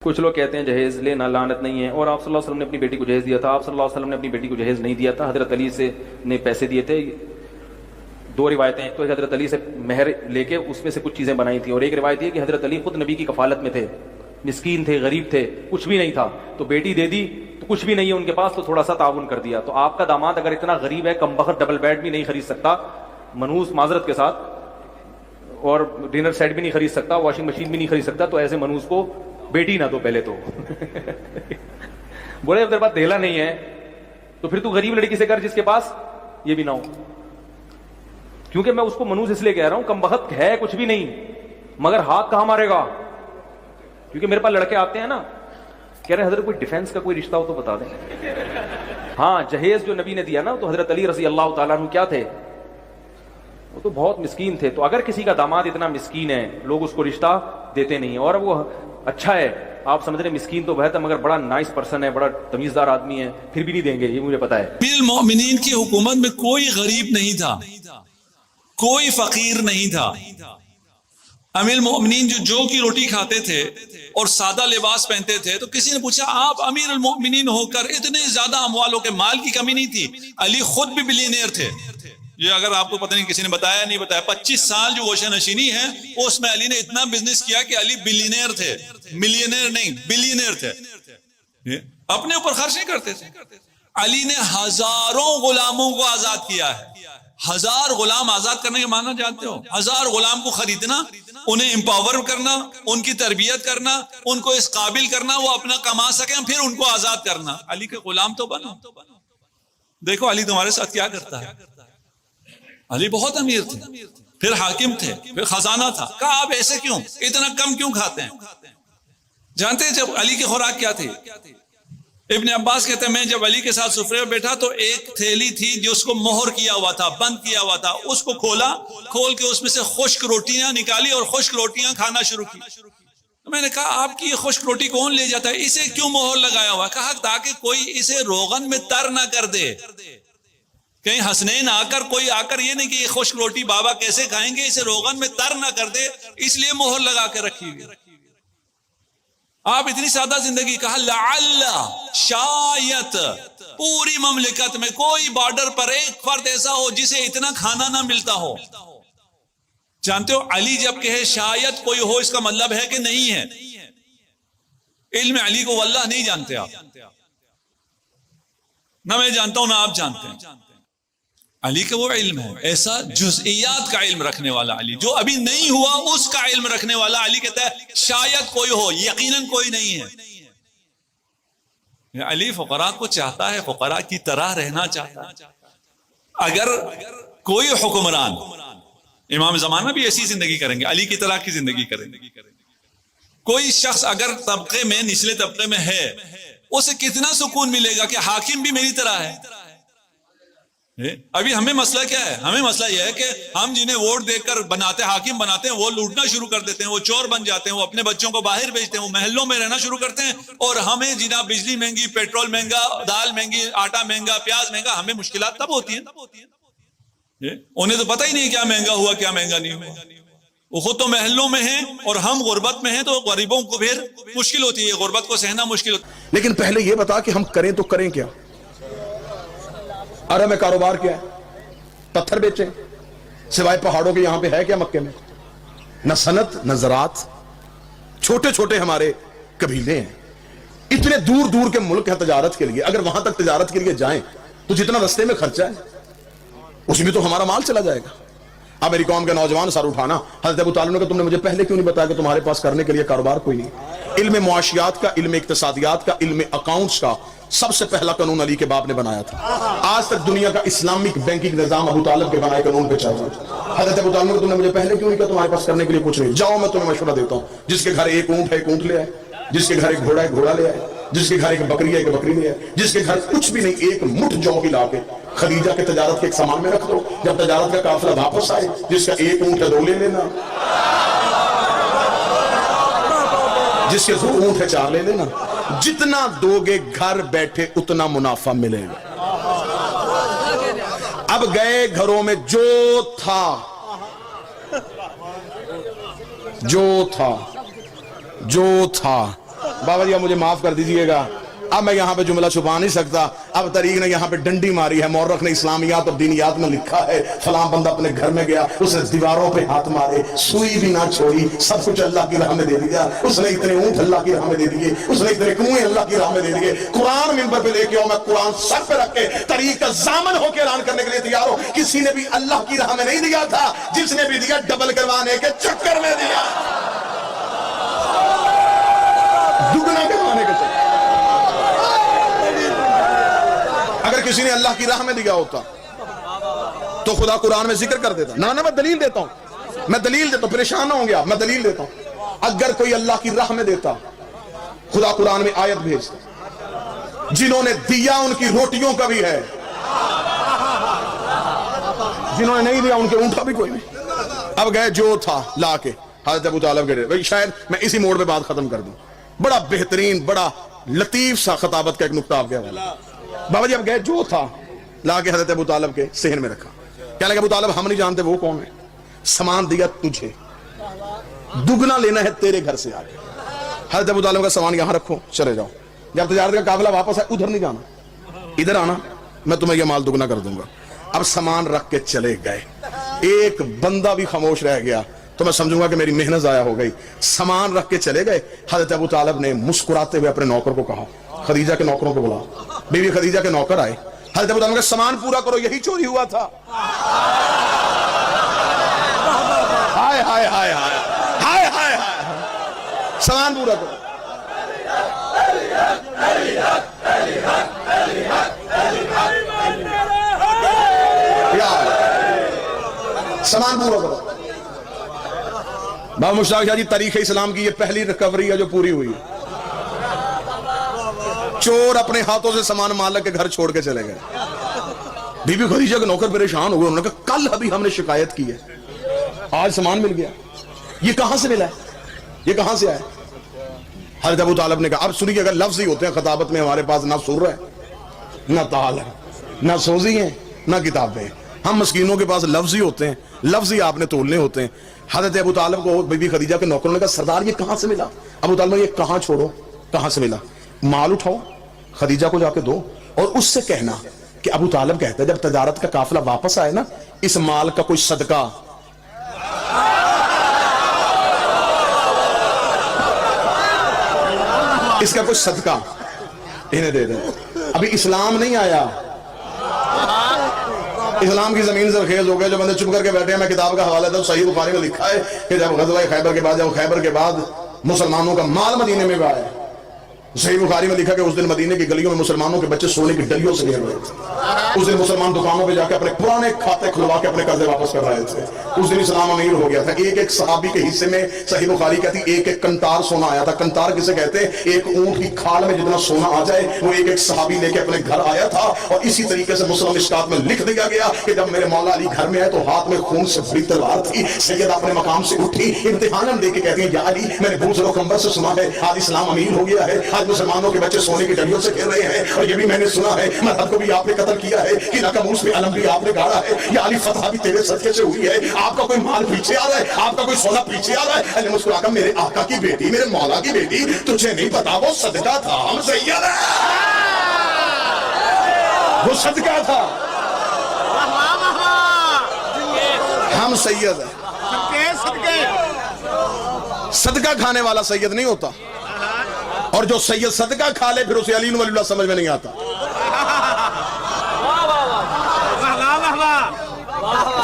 کچھ لوگ کہتے ہیں جہیز لینا لعنت نہیں ہے، اور آپ صلی اللہ علیہ وسلم نے اپنی بیٹی کو جہیز دیا تھا، آپ صلی اللہ علیہ وسلم نے اپنی بیٹی کو جہیز نہیں دیا تھا، حضرت علی سے نے پیسے دیے تھے۔ دو روایتیں ہیں، تو حضرت علی سے مہر لے کے اس میں سے کچھ چیزیں بنائی تھیں، اور ایک روایت یہ کہ حضرت علی خود نبی کی کفالت میں تھے، مسکین تھے، غریب تھے، کچھ بھی نہیں تھا، تو بیٹی دے دی تو کچھ بھی نہیں ہے ان کے پاس، تو تھوڑا سا تعاون کر دیا۔ تو آپ کا داماد اگر اتنا غریب ہے، کم بخت ڈبل بیڈ بھی نہیں خرید سکتا منحوس معذرت کے ساتھ، اور ڈنر سیٹ بھی نہیں خرید سکتا، واشنگ مشین بھی نہیں خرید سکتا، تو ایسے منحوس کو بیٹی نہ دو پہلے تو بولے اب تیرے پاس دھیلا نہیں ہے تو پھر تو غریب لڑکی سے کر جس کے پاس یہ بھی نہ ہو۔ کیونکہ میں اس کو منحوس اس لیے کہہ رہا ہوں، کم بخت ہے کچھ بھی نہیں، مگر ہاتھ کہاں مارے گا؟ کیونکہ میرے پاس لڑکے آتے ہیں نا، کہہ رہے حضرت کوئی ڈیفینس کا کوئی رشتہ ہو تو بتا دیں۔ ہاں، جہیز جو نبی نے دیا نا، تو حضرت علی رضی اللہ تعالیٰ عنہ کیا تھے؟ وہ تو بہت مسکین تھے۔ تو اگر کسی کا داماد اتنا مسکین ہے، لوگ اس کو رشتہ دیتے نہیں ہیں، اور وہ اچھا ہے، آپ سمجھ رہے مسکین تو بہت ہے مگر بڑا نائس پرسن ہے، بڑا تمیزدار آدمی ہے، پھر بھی نہیں دیں گے، یہ مجھے پتا ہے۔ امیر المومنین کی حکومت میں کوئی غریب نہیں تھا، کوئی فقیر نہیں تھا۔ امیر المومنین جو کی روٹی کھاتے تھے اور سادہ لباس پہنتے تھے، تو کسی نے پوچھا آپ امیر المومنین ہو کر اتنے زیادہ اموالوں کے مال کی کمی نہیں تھی؟ علی خود بھی بلینئر تھے۔ یہ اگر آپ کو پتہ نہیں کسی نے بتایا نہیں بتایا، 25 سال جو گوشہ نشینی ہے اس میں علی نے اتنا بزنس کیا کہ علی بلینئر تھے، ملینئر نہیں، بلینئر تھے، اپنے اوپر خرچ نہیں کرتے تھے۔ علی نے ہزاروں غلاموں کو آزاد کیا ہے۔ 1000 غلام آزاد کرنے کے معنی جانتے ہو؟ 1000 غلام کو خریدنا، انہیں امپاور کرنا، ان کی تربیت کرنا، ان کو اس قابل کرنا وہ اپنا کما سکیں، پھر ان کو آزاد کرنا۔ علی کے غلام تو بنو۔ دیکھو علی تمہارے ساتھ کیا کرتا ہے۔ علی بہت امیر تھے، پھر حاکم تھے، پھر خزانہ تھا۔ کہا آپ ایسے کیوں، اتنا کم کیوں کھاتے ہیں؟ جانتے ہیں جب علی کی خوراک کیا تھی؟ ابن عباس کہتے ہیں میں جب علی کے ساتھ سفرے میں بیٹھا تو ایک تھیلی تھی جو اس کو مہر کیا ہوا تھا، بند کیا ہوا تھا، اس کو کھولا، کھول کے اس میں سے خشک روٹیاں نکالی اور خشک روٹیاں کھانا شروع کی۔ میں نے کہا آپ کی یہ خشک روٹی کون لے جاتا ہے، اسے کیوں مہر لگایا ہوا؟ کہا تاکہ کوئی اسے روغن میں تر نہ کر دے، کہیں حسنین کوئی آ کر یہ نہیں کہ یہ خشک روٹی بابا کیسے کھائیں گے، اسے روغن میں تر نہ کر دے، اس لیے مہر لگا کے رکھی ہوئی۔ آپ اتنی سادہ زندگی، کہا لعل، شاید پوری مملکت میں کوئی بارڈر پر ایک فرد ایسا ہو جسے اتنا کھانا نہ ملتا ہو۔ جانتے ہو علی جب کہے شاید کوئی ہو، اس کا مطلب ہے کہ نہیں ہے۔ علم علی کو واللہ نہیں جانتے آپ، نہ میں جانتا ہوں نہ آپ جانتے ہیں۔ علی کا وہ علم ہے، ایسا جزئیات کا علم رکھنے والا علی، جو ابھی نہیں ہوا اس کا علم رکھنے والا علی کہتا ہے شاید کوئی ہو، یقیناً کوئی نہیں ہے۔ علی فقراء کو چاہتا ہے، فقراء کی طرح رہنا چاہتا ہے۔ اگر کوئی حکمران، امام زمانہ بھی ایسی زندگی کریں گے، علی کی طرح کی زندگی کریں گے۔ کوئی شخص اگر طبقے میں، نچلے طبقے میں ہے، اسے کتنا سکون ملے گا کہ حاکم بھی میری طرح ہے۔ ابھی ہمیں مسئلہ کیا ہے؟ ہمیں مسئلہ یہ ہے کہ ہم جنہیں ووٹ دے کر بناتے حاکم بناتے ہیں، وہ لوٹنا شروع کر دیتے ہیں، وہ چور بن جاتے ہیں، وہ اپنے بچوں کو باہر بھیجتے ہیں، وہ محلوں میں رہنا شروع کرتے ہیں، اور ہمیں جناب بجلی مہنگی، پیٹرول مہنگا، دال مہنگی، آٹا مہنگا، پیاز مہنگا، ہمیں مشکلات تب ہوتی ہیں۔ انہیں تو پتہ ہی نہیں کیا مہنگا ہوا کیا مہنگا نہیں ہوا، وہ خود تو محلوں میں ہیں اور ہم غربت میں ہیں، تو غریبوں کو پھر مشکل ہوتی ہے، غربت کو سہنا مشکل ہوتا ہے۔ لیکن پہلے یہ بتا کہ ہم کریں تو کریں کیا؟ عرب میں کاروبار کیا ہے؟ پتھر بیچیں، سوائے پہاڑوں کے یہاں پہ ہے کیا مکے میں؟ نہ صنعت نہ زراعت، چھوٹے چھوٹے ہمارے قبیلے ہیں، اتنے دور دور کے ملک ہیں تجارت کے لیے۔ اگر وہاں تک تجارت کے لیے جائیں تو جتنا رستے میں خرچہ ہے اس میں تو ہمارا مال چلا جائے گا۔ اب میری قوم کے نوجوان سر اٹھانا، حضرت ابو طالب نے کہا تم نے مجھے پہلے کیوں نہیں بتایا کہ تمہارے پاس کرنے کے لیے کاروبار کوئی نہیں؟ علم معاشیات کا، علم اقتصادیات کا، علم اکاؤنٹس کا سب سے پہلا قانون علی کے باپ نے بنایا تھا۔ آج تک دنیا کا اسلامک بینکنگ نظام ابو طالب کے بنائے قانون پہ چل رہا ہے۔ حضرت ابو طالب نے کہا تم نے مجھے پہلے کیوں نہیں کہا تمہارے پاس کرنے کے لیے کچھ نہیں؟ جاؤ میں تمہیں مشورہ دیتا ہوں، جس کے گھر ایک اونٹ ہے ایک اونٹ لے آئے، جس کے گھر ایک گھوڑا ہے گھوڑا لے آئے، جس کے گھر ایک بکری ہے ایک بکری لے آئے، جس کے گھر کچھ بھی نہیں ایک مٹھ جو لا کے خدیجہ کے تجارت کے ایک سامان میں رکھ دو، جب تجارت کا قافلہ واپس آئے جس کا ایک اونٹ ہے دو لے لینا، جس کے 2 اونٹ ہے 4 لے لینا۔ جتنا دو گے گھر بیٹھے اتنا منافع ملے گا۔ اب گئے گھروں میں جو تھا جو बाबा जी आप मुझे माफ कर दीजिएगा, अब मैं यहाँ पे जुमला छुपा नहीं सकता। अब तरीक ने यहाँ पे डंडी मारी है, मौरख ने इस्लामियात और दीनियात में लिखा है फलां बंदा अपने घर में गया, उसने दीवारों पे हाथ मारे, सुई भी ना छोड़ी, सब कुछ अल्लाह की राह में दे दिया, उसने इतने ऊंट अल्लाह की राह में दे दिए, उसने इतने कुएं अल्लाह की राह में दे दिए। कुरान मिंबर पे लेके आओ, मैं कुरान सर पे रख के तरीक का जामन होकर ऐलान करने के लिए तैयार हूं। किसी ने भी अल्लाह की राह में नहीं दिया था, जिसने भी दिया डबल करवाने के चक्कर में दिया, दुगना करवाने के चक्कर। अगर किसी ने अल्लाह की राह में दिया होता तो खुदा कुरान में जिक्र कर देता। ना मैं दलील देता हूं, मैं दलील देता हूं, परेशान ना होंगे आप, मैं दलील देता हूं। अगर कोई अल्लाह की राह में देता, खुदा कुरान में आयत भेजता, जिन्होंने दिया उनकी रोटियों का भी है, जिन्होंने नहीं दिया उनके ऊंट का भी कोई नहीं। अब गए जो था ला के हज़रत अबू तालिब के भाई, शायद मैं इसी मोड़ पे बात खत्म कर दूं। बड़ा बेहतरीन, बड़ा लतीफ सा खताबत का एक नुक्ता आप गया बाबा जी। अब गए जो था ला के हज़रत अबू तालिब के सेहन में रखा। क्या लगा, अबू तालिब हम नहीं जानते वो कौन है, सामान दिया तुझे, दुगना लेना है तेरे घर से आगे। हज़रत अबू तालिब का सामान यहां रखो, चले जाओ, जब तजारत का काफिला वापस आए उधर नहीं जाना, इधर आना, मैं तुम्हें यह माल दुगना कर दूंगा। अब सामान रख के चले गए, एक बंदा भी खामोश रह गया तो मैं समझूंगा कि मेरी मेहनत जाया हो गई। सामान रख के चले गए। हज़रत अबू तालिब ने मुस्कुराते हुए अपने नौकर को कहा, खदीजा के नौकरों को बुला। बीवी खदीजा के नौकर आए, हज़रत अबू तालिब का सामान पूरा करो, यही चोरी हुआ था। हाय हाय हाय हाय हाय हाय हाय, सामान पूरा करो। सामान पूरा करो। बाबा मुश्ताक शाह जी, तारीख इस्लाम की ये पहली रिकवरी है जो पूरी हुई है। चोर अपने हाथों से सामान मालिक के घर छोड़ के चले गए। बीबी खदीजा के नौकर परेशान हो गए, उन्होंने कहा कल अभी हमने शिकायत की है, आज सामान मिल गया, ये कहां से मिला है, ये कहां से आया? हज़रत अबू तालिब ने कहा, अब सुनिए, अगर लफ्ज ही होते हैं खताबत में, हमारे पास ना सुर है, ना ताल है, ना सोजी है, ना किताबें, हम मस्कीनों के पास लफ्ज ही होते हैं, लफ्ज ही आपने तोलने होते हैं। हज़रत अबू तालिब को बीबी खदीजा के नौकरों ने कहा, सरदार ये कहां से मिला? अबू तालिब ने, ये कहां छोड़ो, कहां से मिला? माल उठाओ, खदीजा को जाके दो और उससे कहना कि अबू तालिब कहता है जब तजारत का काफिला वापस आए ना, इस माल का कोई सदका, इसका कोई सदका इन्हें दे दे। अभी इस्लाम नहीं आया, इस्लाम की जमीन जरखेज हो गए, जो बंदे चुप करके बैठे हैं। मैं किताब का हवाला था, सही बुखारी में लिखा है कि जब गज़वा खैबर के बाद, जब खैबर के बाद मुसलमानों का माल मदीने में आया, सही बुखारी में लिखा कि उस दिन मदीने की गलियों में मुसलमानों के बच्चे सोने की डलियों से घेर रहे थे। उस दिन मुसलमान दुकानों पे जाके अपने पुराने खाते खुलवा के अपने कर्जे वापस कर रहे थे। उस दिन इस्लाम अमीर हो गया था। एक एक सहाबी के हिस्से में, सही बुखारी कहती, एक एक कंतार सोना आया था। कंतार किसे कहते हैं? एक ऊंट की खाल में जितना सोना आ जाए वो एक एक सहाबी लेके अपने घर आया था। और इसी तरीके से मुस्लिम इस्कात में लिख दिया गया कि जब मेरे मौला अली घर में आए तो हाथ में खून से भरी तलवार थी। सैयद अपने मकाम से उठी, इम्तिहान दे के कहती है, या अली मैंने बूज़ खंबर से सुना है आज इस्लाम अमीर हो गया है, आज मुसलमानों के बच्चे सोने की डलियों से खेल रहे हैं, और ये भी मैंने सुना है मरहब को भी आपने कत्ल किया है, कि नकामूस में अलम भी आपने गाड़ा है, या अली फतह भी तेरे सदके से हुई है। आपका कोई माल पीछे आ रहा है, आपका कोई सोना पीछे आ रहा है। अली मुस्कुराकर, मेरे आका की बेटी, मेरे मौला की बेटी, तुझे नहीं पता वो सदका था, हम सैयद है, वो सदका था, हम सैयद है। सदका खाने वाला सैयद नहीं होता, और जो सैयद सदका खा ले फिर उसे अली वलीउल्लाह समझ में नहीं आता।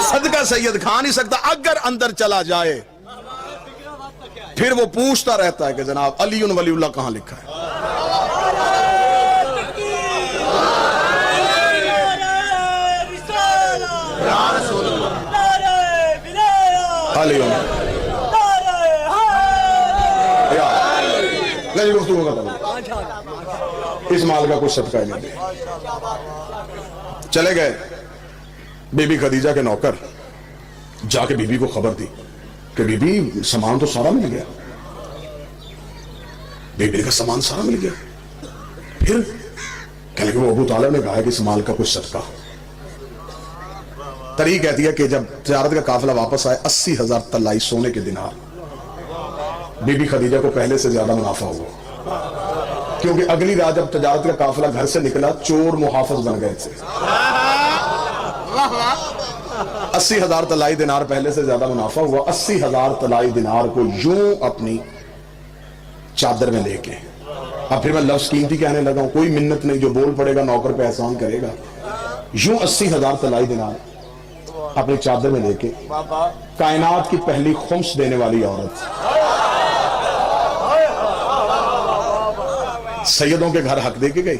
सदका सैयद खा नहीं सकता। अगर अंदर चला जाए फिर वो पूछता रहता है कि जनाब अली वलीउल्लाह कहां लिखा है। अली इस माल का कुछ सदका नहीं दे। चले गए। बीबी खदीजा के नौकर जाके बीबी को खबर दी कि बीबी सामान तो सारा मिल गया। बीबी का सामान सारा मिल गया। फिर कहने कि वो अबू तालिब ने कहा कि इस माल का कुछ सदका। तरीक कहती है कि जब तिजारत का काफिला वापस आए 80,000 तलाई सोने के दिनार, बीबी खदीजा को पहले से ज्यादा मुनाफा हुआ। क्योंकि अगली रात जब तजारत का काफिला घर से निकला, चोर मुहाफिज बन गए थे। 80,000 तलाई दिनार पहले से ज्यादा मुनाफा हुआ। 80,000 तलाई दिनार को यूं अपनी चादर में लेके, अब फिर मैं लफ्ज कीमती कहने लगा हूं, कोई मिन्नत नहीं, जो बोल पड़ेगा नौकर पे एहसान करेगा। यूं 80,000 तलाई दिनार अपनी चादर में लेके कायनात की पहली खुम्स देने वाली औरत सैयदों के घर हक दे के गई,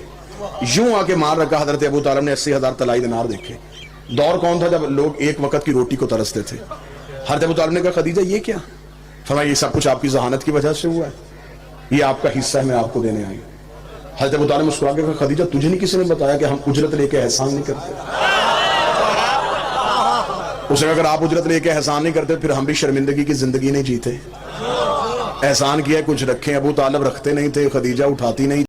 यूं आके मार रखा। हजरत अबू तालिब ने 80,000 तलाई दिनार देखे। दौर कौन था जब लोग एक वक्त की रोटी को तरसते थे। हजरत अबू तालिब ने कहा, खदीजा ये क्या? फरमाया, ये सब कुछ आपकी जहानत की वजह से हुआ है, ये आपका हिस्सा है, मैं आपको देने आई। हजरत अबू तालिब मुस्कुरा के कहा, खदीजा तुझे नहीं किसी ने बताया कि हम उजरत लेके एहसान नहीं करते? उसने अगर आप उजरत लेके एहसान नहीं करते फिर हम भी शर्मिंदगी की जिंदगी नहीं जीते। एहसान किया कुछ रखें, अबू तालिब रखते नहीं थे, खदीजा उठाती नहीं